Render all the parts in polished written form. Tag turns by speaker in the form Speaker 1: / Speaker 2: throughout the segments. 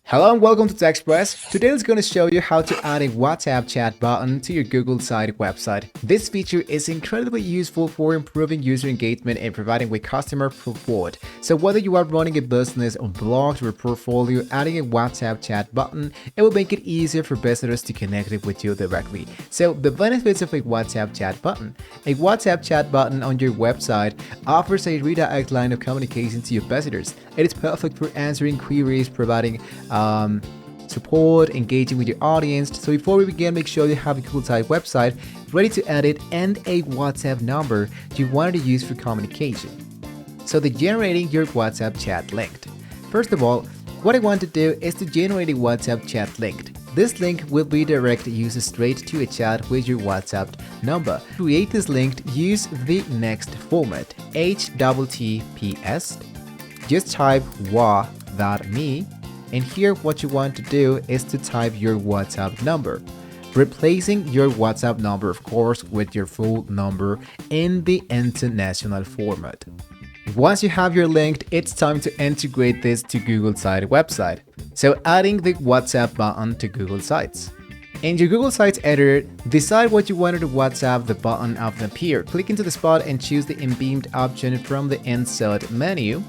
Speaker 1: Hello and welcome to TechExpress. Today it's going to show you how to add a WhatsApp chat button to your Google site website. This feature is incredibly useful for improving user engagement and providing with customer support. So whether you are running a business or blogs or a portfolio, adding a WhatsApp chat button, it will make it easier for visitors to connect with you directly. So the benefits of a WhatsApp chat button. A WhatsApp chat button on your website offers a redirect line of communication to your visitors. It is perfect for answering queries, providing support, engaging with your audience. So before we begin, make sure you have a Google site website ready to edit and a WhatsApp number you want to use for communication. So the generating your WhatsApp chat linked. First of all, what I want to do is to generate a WhatsApp chat linked. This link will redirect users straight to a chat with your WhatsApp number. To create this link, use the next format, HTTPS. Just type wa.me. And here what you want to do is to type your WhatsApp number, replacing your WhatsApp number of course with your full number in the international format. Once you have your link, it's time to integrate this to Google site website. So adding the WhatsApp button to Google Sites. In your Google Sites editor, decide what you wanted to WhatsApp the button to appear. Click into the spot and choose the embeamed option from the insert menu.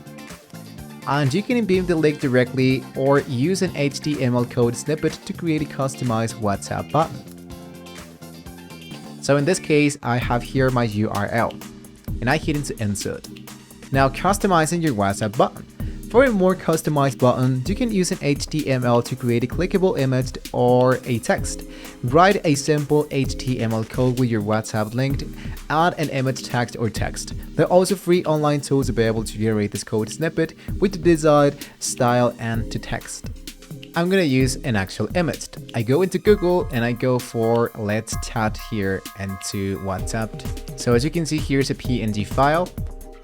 Speaker 1: And you can embed the link directly or use an HTML code snippet to create a customized WhatsApp button. So in this case, I have here my URL and I hit into insert. Now customizing your WhatsApp button. For a more customized button, you can use an HTML to create a clickable image or a text. Write a simple HTML code with your WhatsApp link, add an image, text or text. There are also free online tools to be able to generate this code snippet with the desired style and to text. I'm gonna use an actual image. I go into Google and I go for let's chat here into WhatsApp. So as you can see, here's a PNG file.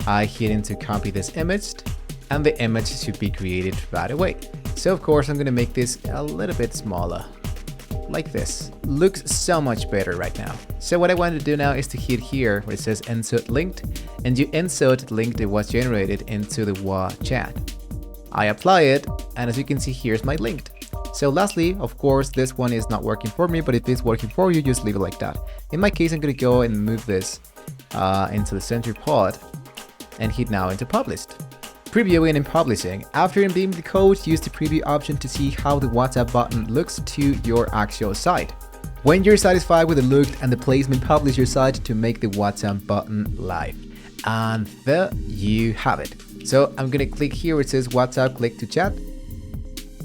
Speaker 1: I hit into copy this image. And the image should be created right away. So of course I'm gonna make this a little bit smaller, like this. Looks so much better right now. So what I want to do now is to hit here where it says insert linked, and you insert the link that was generated into the WhaChat. I apply it, and as you can see, here's my link. So lastly, of course, this one is not working for me, but if it's working for you, just leave it like that. In my case, I'm gonna go and move this into the center part and hit now into published. Previewing and publishing. After embedding the code, use the preview option to see how the WhatsApp button looks to your actual site. When you're satisfied with the look and the placement, publish your site to make the WhatsApp button live. And there you have it. So I'm gonna click here where it says WhatsApp, click to chat.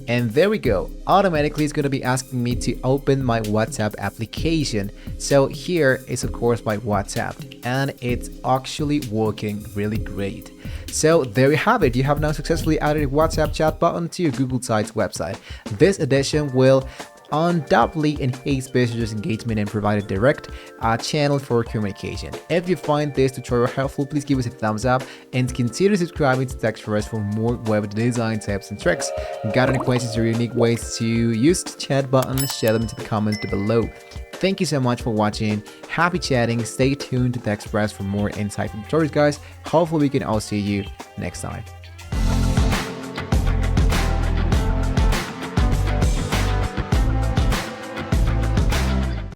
Speaker 1: And there we go. Automatically it's going to be asking me to open my WhatsApp application. So here is of course my WhatsApp and it's actually working really great. So there you have it. You have now successfully added a WhatsApp chat button to your Google Sites website. This addition will undoubtedly enhance visitors' engagement and provide a direct channel for communication. If you find this tutorial helpful, please give us a thumbs up and consider subscribing to TechExpress for more web design tips and tricks. Got any questions or unique ways to use the chat button? Share them into the comments below. Thank you so much for watching. Happy chatting. Stay tuned to TechExpress for more insightful tutorials, guys. Hopefully we can all see you next time.